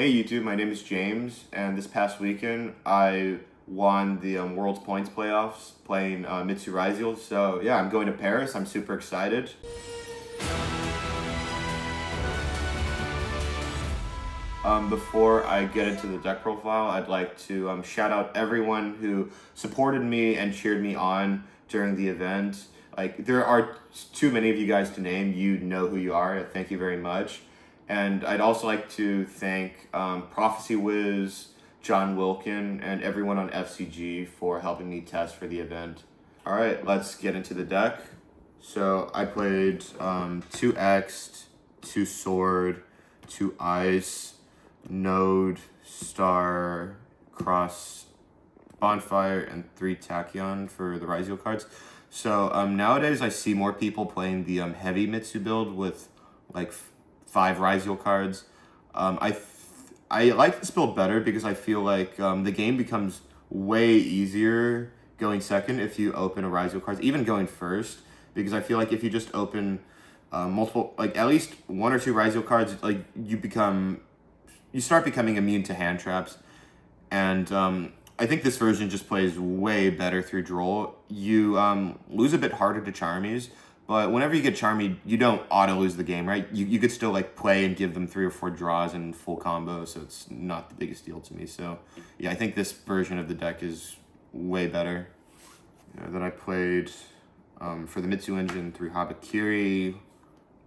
Hey YouTube, my name is James, and this past weekend I won the World's Points playoffs playing Mitsurugi Ryzeal. So yeah, I'm going to Paris. I'm super excited. Before I get into the deck profile, I'd like to shout out everyone who supported me and cheered me on during the event. Like, there are too many of you guys to name. You know who you are. Thank you very much. And I'd also like to thank Prophecy Wiz, John Wilkin, and everyone on FCG for helping me test for the event. All right, let's get into the deck. So I played 2 X'd, 2 Sword, 2 Ice, Node, Star, Cross, Bonfire, and 3 Tachyon for the Ryzeal cards. So nowadays I see more people playing the heavy Mitsu build with like 5 Ryzeal cards. I like this build better because I feel like the game becomes way easier going second if you open a Ryzeal cards, even going first, because I feel like if you just open multiple, like at least 1 or 2 Ryzeal cards, like you start becoming immune to hand traps. And I think this version just plays way better through Droll. You lose a bit harder to Charmies, but whenever you get Charmy, you don't auto-lose the game, right? You could still like play and give them 3 or 4 draws and full combo, so it's not the biggest deal to me. So yeah, I think this version of the deck is way better. Then I played, for the Mitsu engine, 3 Habakiri,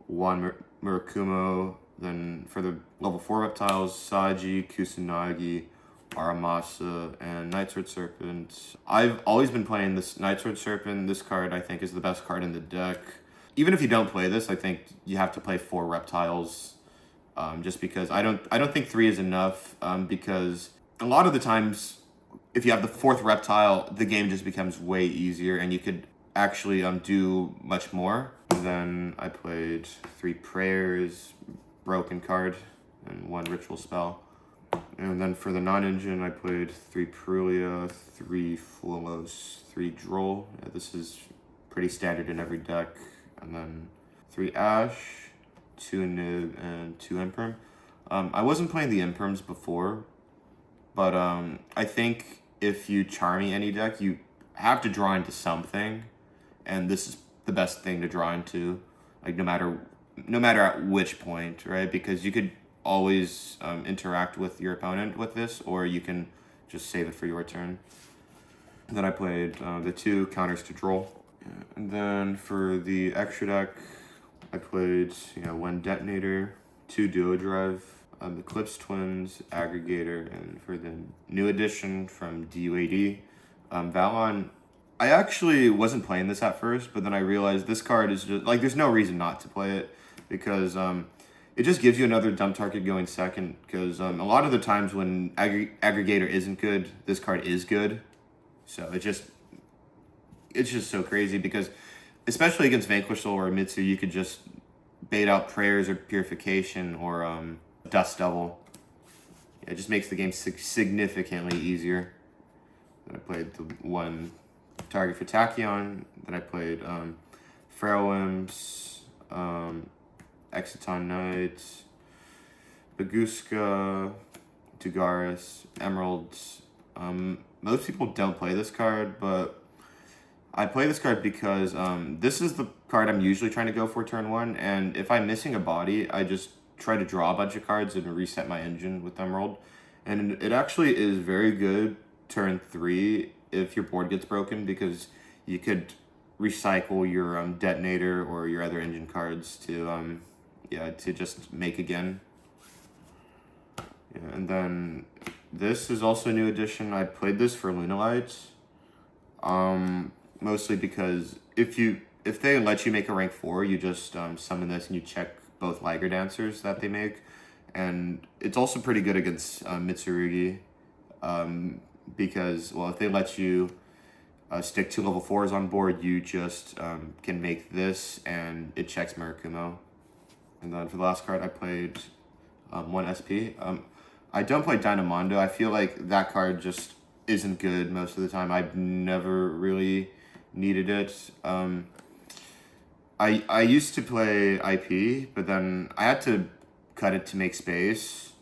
1 Murakumo. Then for the level 4 reptiles, Saji, Kusanagi, Aramasa, and Nightsword Serpent. I've always been playing this Nightsword Serpent. This card I think is the best card in the deck. Even if you don't play this, I think you have to play 4 reptiles, just because I don't think 3 is enough, because a lot of the times if you have the 4th reptile, the game just becomes way easier and you could actually do much more. And then I played 3 Prayers, Broken card, and 1 Ritual spell. And then for the non-engine, I played 3 Perulia, 3 Flulos, 3 Droll. Yeah, this is pretty standard in every deck. And then 3 Ash, 2 Nib, and 2 Imperm. I wasn't playing the Imperms before, but I think if you Charmy any deck, you have to draw into something, and this is the best thing to draw into, like no matter at which point, right? Because you could always interact with your opponent with this, or you can just save it for your turn. And then I played the 2 counters to Droll. And then for the extra deck, I played 1 Detonator, 2 Duo Drive, Eclipse Twins, Aggregator, and for the new edition from DUAD, Valon. I actually wasn't playing this at first, but then I realized this card is just like, there's no reason not to play it, because it just gives you another dump target going second, because a lot of the times when Aggregator isn't good, this card is good. So it's just so crazy, because especially against Vanquish Soul or Mitsu, you could just bait out Prayers or Purification or Dust Devil. It just makes the game significantly easier. Then I played the 1 target for Tachyon. Then I played Feral Imps, Exciton Knight, Baguska, Dugaris, Emeralds. Most people don't play this card, but I play this card because this is the card I'm usually trying to go for turn 1, and if I'm missing a body, I just try to draw a bunch of cards and reset my engine with Emerald. And it actually is very good turn 3 if your board gets broken, because you could recycle your Detonator or your other engine cards to just make again. Yeah, and then this is also a new edition. I played this for Lunalight, mostly because if they let you make a rank 4, you just summon this and you check both Liger Dancers that they make. And it's also pretty good against Mitsurugi, because, well, if they let you stick 2 level 4s on board, you just can make this and it checks Murakumo. And then for the last card, I played 1 SP. I don't play Dynamondo. I feel like that card just isn't good most of the time. I've never really needed it. I used to play IP, but then I had to cut it to make space.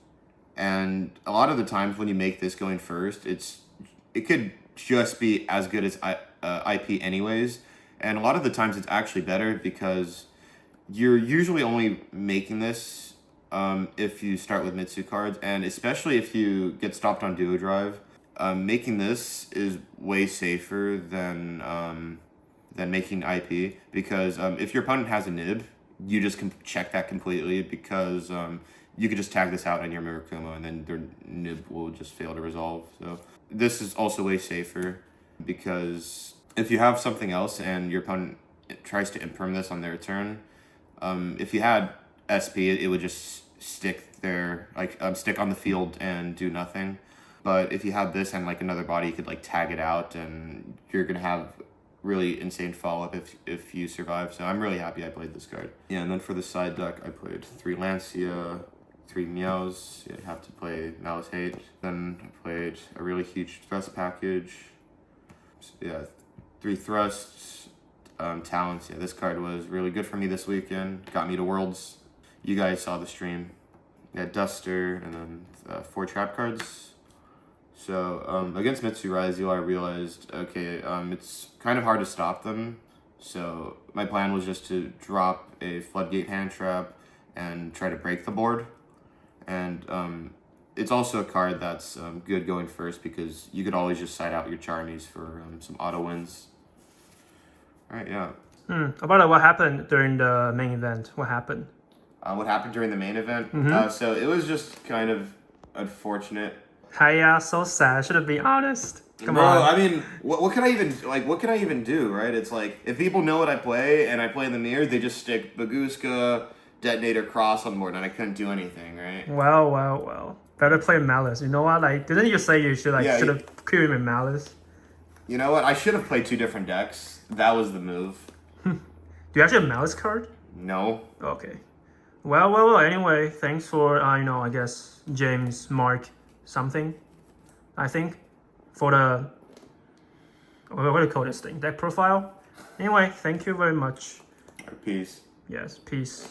And a lot of the times when you make this going first, it could just be as good as IP anyways. And a lot of the times it's actually better because you're usually only making this if you start with Mitsu cards, and especially if you get stopped on duo drive. Making this is way safer than making IP, because if your opponent has a nib, you just can check that completely, because you could just tag this out in your Murakumo and then their nib will just fail to resolve. So this is also way safer, because if you have something else and your opponent tries to imperm this on their turn, if you had SP, it would just stick there, like stick on the field and do nothing. But if you had this and like another body, you could like tag it out, and you're gonna have really insane follow-up if you survive. So I'm really happy I played this card. Yeah, and then for the side deck, I played 3 Lancia, 3 Meows. You have to play Malice Hate. Then I played a really huge thrust package. Yeah, 3 thrusts, talents. Yeah, this card was really good for me this weekend. Got me to Worlds. You guys saw the stream. Yeah, Duster, and then 4 trap cards. So against Mitsurugi Ryzeal, I realized, okay, it's kind of hard to stop them. So my plan was just to drop a Floodgate hand trap and try to break the board. And it's also a card that's good going first, because you could always just side out your Charmies for some auto wins. All right, yeah. About what happened during the main event? What happened? What happened during the main event? So it was just kind of unfortunate. Yeah, so sad. Should have been honest. Come Bro, on. I mean, what can I even do, right? It's like, if people know what I play and I play in the mirror, they just stick Baguska, Detonator, Cross on board, and I couldn't do anything, right? Well. Better play Malice. You know what? Like, didn't you say you should should have queued him in Malice? You know what? I should have played 2 different decks. That was the move. Do you actually have a Malice card? No. Okay. Well. Anyway, thanks for I guess James, Mark, something, I think, for the what do you call this thing? Deck profile. Anyway, thank you very much. Peace. Yes, peace.